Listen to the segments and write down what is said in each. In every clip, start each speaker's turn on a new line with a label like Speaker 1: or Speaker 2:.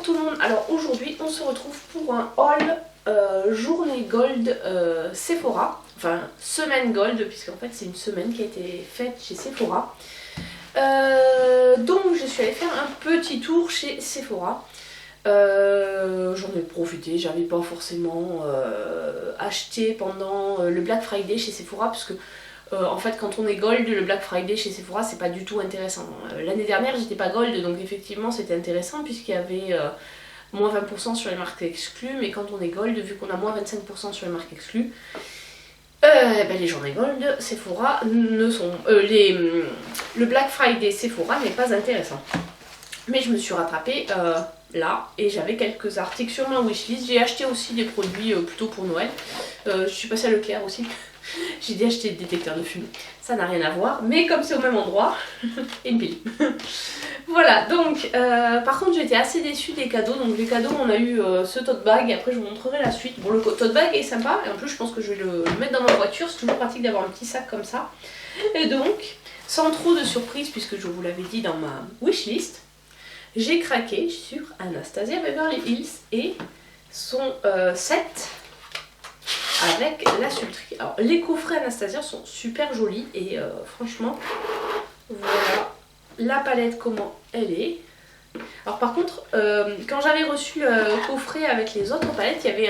Speaker 1: tout le monde, alors aujourd'hui on se retrouve pour un haul journée gold Sephora, enfin semaine gold puisqu'en fait c'est une semaine qui a été faite chez Sephora. Donc je suis allée faire un petit tour chez Sephora. J'en ai profité, j'avais pas forcément acheté pendant le Black Friday chez Sephora parce que en fait quand on est gold, le Black Friday chez Sephora c'est pas du tout intéressant. L'année dernière j'étais pas gold donc effectivement c'était intéressant puisqu'il y avait moins 20% sur les marques exclues, mais quand on est gold, vu qu'on a moins 25% sur les marques exclues, les journées gold Sephora ne sont... le Black Friday Sephora n'est pas intéressant. Mais je me suis rattrapée là et j'avais quelques articles sur ma wishlist. J'ai acheté aussi des produits plutôt pour Noël. Je suis passée à Leclerc aussi. J'ai dû acheter des détecteurs de fumée. Ça n'a rien à voir, mais comme c'est au même endroit, et une pile. Voilà, donc par contre j'étais assez déçue des cadeaux. Donc les cadeaux, on a eu ce tote bag, après je vous montrerai la suite. Bon, le tote bag est sympa, et en plus je pense que je vais le mettre dans ma voiture. C'est toujours pratique d'avoir un petit sac comme ça. Et donc, sans trop de surprise, puisque je vous l'avais dit dans ma wishlist, j'ai craqué sur Anastasia Beverly Hills et son set avec la sulterie. Alors les coffrets Anastasia sont super jolis et franchement, voilà la palette comment elle est. Alors par contre, quand j'avais reçu le coffret avec les autres palettes, il y avait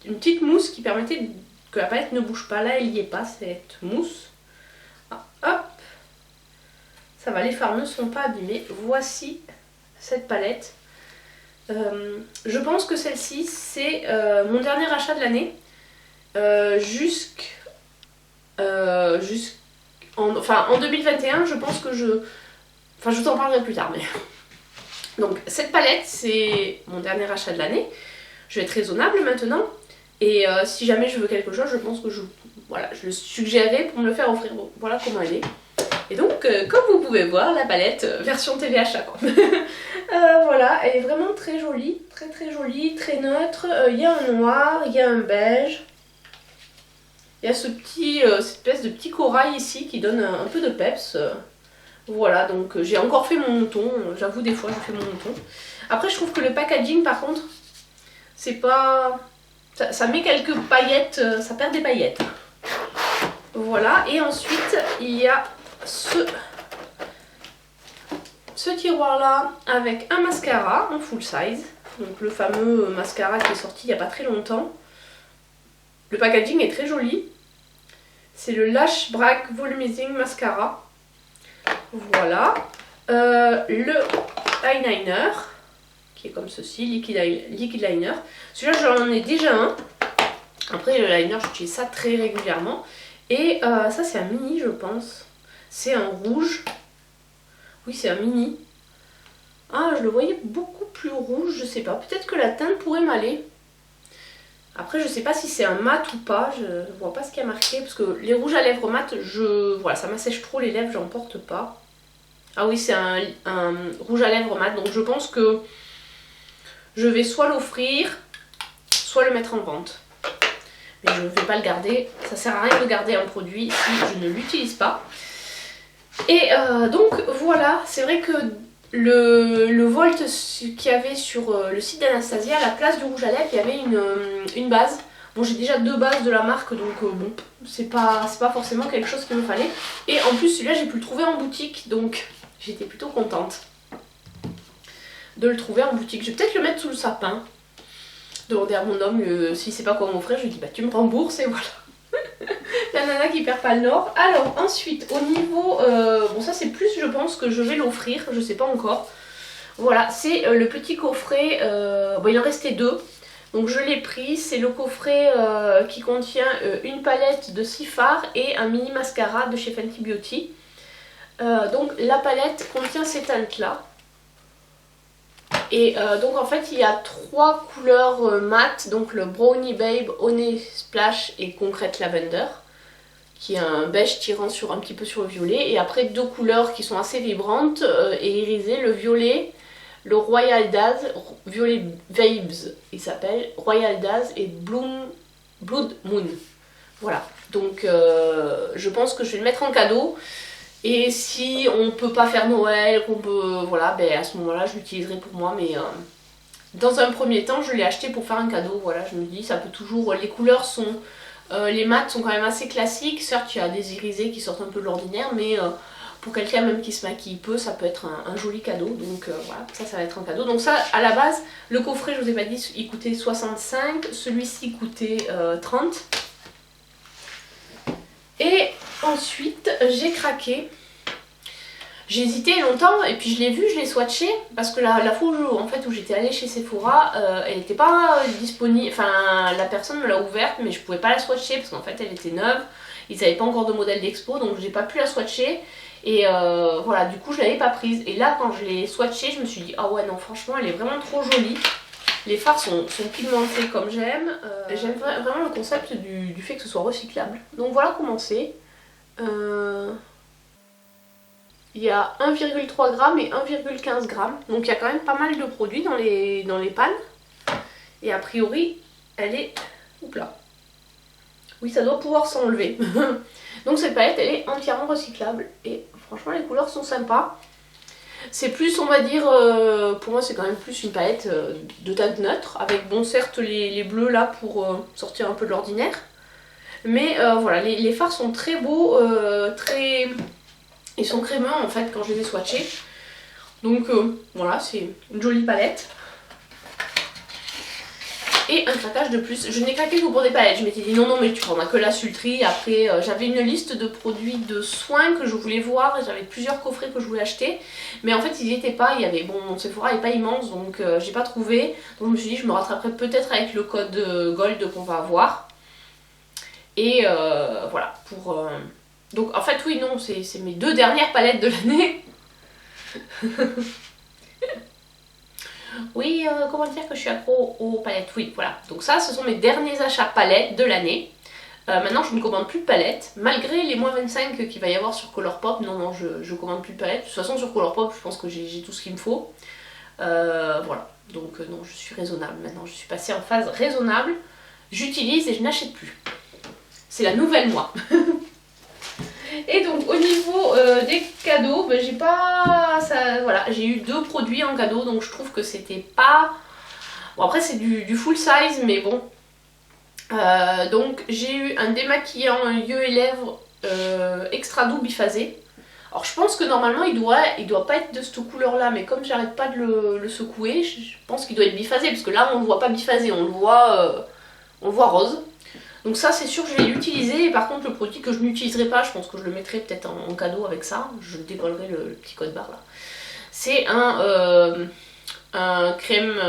Speaker 1: une petite mousse qui permettait que la palette ne bouge pas. Là, elle n'y est pas, cette mousse. Ah, hop, ça va, les fards ne sont pas abîmés. Voici cette palette. Je pense que celle-ci, c'est mon dernier achat de l'année. En 2021, je pense que je vous en parlerai plus tard. Mais donc cette palette, c'est mon dernier achat de l'année. Je vais être raisonnable maintenant. Et si jamais je veux quelque chose, je pense que je le suggérerai pour me le faire offrir. Bon, voilà comment elle est. Et donc, comme vous pouvez voir, la palette version TV achat. Voilà, elle est vraiment très jolie, très jolie, très neutre. Il y a un noir, il y a un beige. Il y a cette espèce de petit corail ici qui donne un peu de peps. Voilà, donc j'ai encore fait mon mouton. J'avoue, des fois, je fais mon mouton. Après, je trouve que le packaging, par contre, c'est pas... Ça met quelques paillettes, ça perd des paillettes. Voilà, et ensuite, il y a ce tiroir là avec un mascara en full size, donc le fameux mascara qui est sorti il n'y a pas très longtemps. Le packaging est très joli, c'est le Lash Brag Volumizing Mascara. Voilà, le eyeliner qui est comme ceci, liquid liner. Celui-là j'en ai déjà un. Après le liner j'utilise ça très régulièrement. Et ça c'est un mini je pense. C'est un rouge. Oui, c'est un mini. Ah, je le voyais beaucoup plus rouge, je sais pas. Peut-être que la teinte pourrait m'aller. Après, je sais pas si c'est un mat ou pas. Je vois pas ce qu'il y a marqué. Parce que les rouges à lèvres mat, voilà, ça m'assèche trop les lèvres, j'en porte pas. Ah oui, c'est un rouge à lèvres mat. Donc je pense que je vais soit l'offrir, soit le mettre en vente. Mais je ne vais pas le garder. Ça sert à rien de garder un produit si je ne l'utilise pas. Et donc voilà, c'est vrai que le Volt qu'il y avait sur le site d'Anastasia, à la place du rouge à lèvres, il y avait une base. Bon, j'ai déjà deux bases de la marque, donc bon, c'est pas forcément quelque chose qu'il me fallait. Et en plus, celui-là, j'ai pu le trouver en boutique, donc j'étais plutôt contente de le trouver en boutique. Je vais peut-être le mettre sous le sapin. Demander à mon homme s'il sait pas quoi m'offrir, je lui dis bah tu me rembourses et voilà. La nana qui perd pas le nord. Alors ensuite au niveau bon ça c'est plus je pense que je vais l'offrir, je sais pas encore. Voilà, c'est le petit coffret, bon il en restait deux, donc je l'ai pris. C'est le coffret qui contient une palette de 6 fards et un mini mascara de chez Fenty Beauty. Donc la palette contient ces teintes là. Et donc en fait il y a 3 couleurs mat, donc le Brownie Babe, Honey Splash et Concrete Lavender, qui est un beige tirant un petit peu sur le violet. Et après 2 couleurs qui sont assez vibrantes et irisées, le violet, le Royal Daz, Violet Vibes il s'appelle, Royal Daz et Blood Moon. Voilà, donc je pense que je vais le mettre en cadeau. Et si on peut pas faire Noël, qu'on peut, voilà, ben à ce moment-là je l'utiliserai pour moi, mais dans un premier temps je l'ai acheté pour faire un cadeau, voilà, je me dis ça peut toujours, les couleurs sont, les mats sont quand même assez classiques, certes il y a des irisés qui sortent un peu de l'ordinaire, mais pour quelqu'un même qui se maquille peu, ça peut être un joli cadeau, donc voilà, ça va être un cadeau. Donc ça, à la base, le coffret, je vous ai pas dit, il coûtait 65, celui-ci coûtait 30. Et ensuite, j'ai craqué. J'ai hésité longtemps et puis je l'ai vu, je l'ai swatché parce que la fois où j'étais allée chez Sephora, elle n'était pas disponible, enfin la personne me l'a ouverte mais je pouvais pas la swatcher parce qu'en fait elle était neuve, ils n'avaient pas encore de modèle d'expo donc j'ai pas pu la swatcher et voilà, du coup je l'avais pas prise. Et là quand je l'ai swatché, je me suis dit ah ouais non franchement elle est vraiment trop jolie. Les fards sont pigmentés comme j'aime. J'aime vraiment le concept du fait que ce soit recyclable. Donc voilà comment c'est. Il y a 1,3 g et 1,15 g. Donc il y a quand même pas mal de produits dans les pannes. Et a priori, elle est... Oups là. Oui, ça doit pouvoir s'enlever. Donc cette palette, elle est entièrement recyclable. Et franchement, les couleurs sont sympas. C'est plus, on va dire, pour moi c'est quand même plus une palette de teinte neutre, avec bon certes les bleus là pour sortir un peu de l'ordinaire. Mais voilà, les fards sont très beaux, très... Ils sont crémeux en fait quand je les ai swatchés. Donc voilà, c'est une jolie palette. Et un craquage de plus. Je n'ai craqué que pour des palettes. Je m'étais dit non mais tu prendras que la Sultry. Après j'avais une liste de produits de soins que je voulais voir. J'avais plusieurs coffrets que je voulais acheter. Mais en fait ils n'y étaient pas. Il y avait, bon, Sephora n'est pas immense donc j'ai pas trouvé. Donc je me suis dit je me rattraperai peut-être avec le code Gold qu'on va avoir. Et voilà pour... Donc en fait oui non, c'est mes 2 dernières palettes de l'année. Oui, comment dire que je suis accro aux palettes. Oui, voilà. Donc ça, ce sont mes derniers achats palettes de l'année. Maintenant, je ne commande plus de palettes. Malgré les moins 25 qu'il va y avoir sur Colourpop, non, je commande plus de palettes. De toute façon, sur Colourpop, je pense que j'ai tout ce qu'il me faut. Voilà. Donc non, je suis raisonnable. Maintenant, je suis passée en phase raisonnable. J'utilise et je n'achète plus. C'est la nouvelle moi. Et donc au niveau des cadeaux, ben, j'ai pas ça, voilà, j'ai eu 2 produits en cadeau donc je trouve que c'était pas... Bon après c'est du full size mais bon. Donc j'ai eu un démaquillant yeux et lèvres extra doux biphasé. Alors je pense que normalement il doit pas être de cette couleur là mais comme j'arrête pas de le secouer, je pense qu'il doit être biphasé parce que là on le voit pas biphasé, on le voit rose. Donc ça c'est sûr que je vais l'utiliser, et par contre le produit que je n'utiliserai pas, je pense que je le mettrai peut-être en cadeau avec ça, je décollerai le petit code barre là. C'est un crème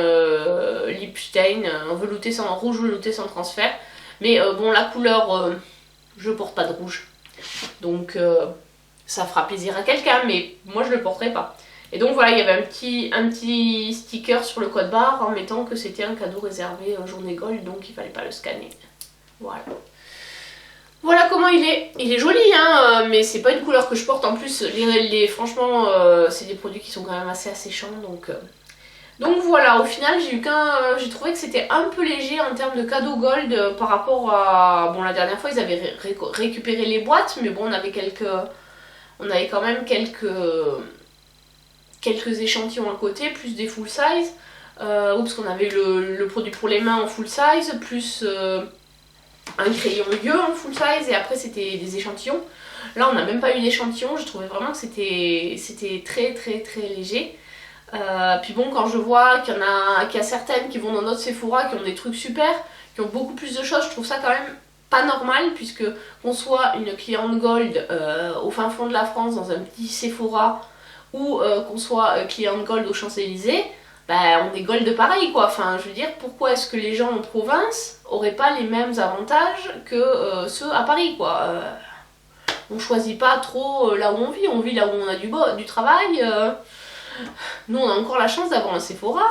Speaker 1: lip stain, un velouté sans, rouge velouté sans transfert. Mais bon la couleur, je porte pas de rouge, donc ça fera plaisir à quelqu'un, mais moi je le porterai pas. Et donc voilà, il y avait un petit sticker sur le code barre en mettant que c'était un cadeau réservé journée gold, donc il fallait pas le scanner. Voilà. Voilà comment il est. Il est joli hein, mais c'est pas une couleur que je porte. En plus, franchement, c'est des produits qui sont quand même assez asséchants. Donc voilà, au final, j'ai trouvé que c'était un peu léger en termes de cadeau gold par rapport à... Bon, la dernière fois, ils avaient récupéré les boîtes, mais bon, on avait quand même quelques échantillons à côté, plus des full size. Parce qu'on avait le produit pour les mains en full size, plus... un crayon yeux en full size et après c'était des échantillons. Là on n'a même pas eu d'échantillons, je trouvais vraiment que c'était très très très léger. Puis bon, quand je vois qu'il y a certaines qui vont dans notre Sephora qui ont des trucs super, qui ont beaucoup plus de choses, je trouve ça quand même pas normal, puisque qu'on soit une cliente gold au fin fond de la France dans un petit Sephora ou qu'on soit cliente gold aux Champs-Élysées, bah, on est gold pareil quoi. Enfin je veux dire, pourquoi est-ce que les gens en province auraient pas les mêmes avantages que ceux à Paris quoi. On choisit pas trop là où on vit là où on a du travail. Nous on a encore la chance d'avoir un Sephora.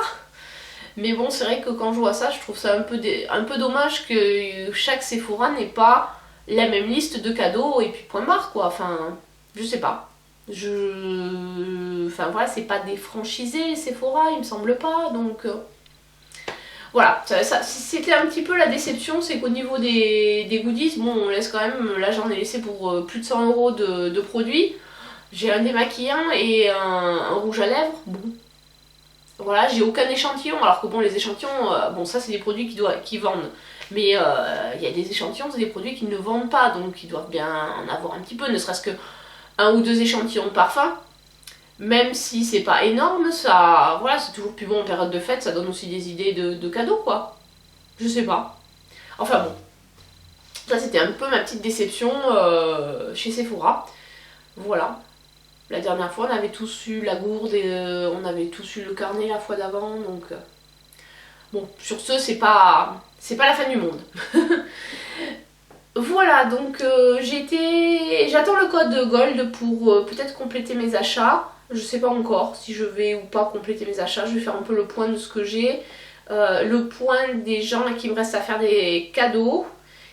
Speaker 1: Mais bon, c'est vrai que quand je vois ça, je trouve ça un peu dommage que chaque Sephora n'ait pas la même liste de cadeaux et puis point barre quoi. Enfin, je sais pas. Enfin voilà, c'est pas des franchisés Sephora, il me semble pas, donc voilà, c'était un petit peu la déception, c'est qu'au niveau des goodies, bon on laisse quand même, là j'en ai laissé pour plus de 100 € de produits, J'ai un démaquillant et un rouge à lèvres. Bon. Voilà, j'ai aucun échantillon, alors que bon, les échantillons, bon, ça c'est des produits qui vendent. Mais il y a des échantillons, c'est des produits qui ne vendent pas, donc ils doivent bien en avoir un petit peu, ne serait-ce que un ou deux échantillons de parfum. Même si c'est pas énorme, ça, voilà, c'est toujours plus bon en période de fête, ça donne aussi des idées de cadeaux, quoi. Je sais pas. Enfin bon, ça c'était un peu ma petite déception chez Sephora. Voilà. La dernière fois, on avait tous eu la gourde et on avait tous eu le carnet la fois d'avant, donc... bon, sur ce, c'est pas la fin du monde. Voilà, donc j'attends le code Gold pour peut-être compléter mes achats. Je sais pas encore si je vais ou pas compléter mes achats. Je vais faire un peu le point de ce que j'ai. Le point des gens à qui il me reste à faire des cadeaux.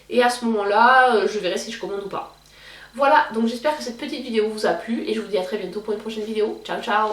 Speaker 1: Et à ce moment-là, je verrai si je commande ou pas. Voilà, donc j'espère que cette petite vidéo vous a plu. Et je vous dis à très bientôt pour une prochaine vidéo. Ciao, ciao!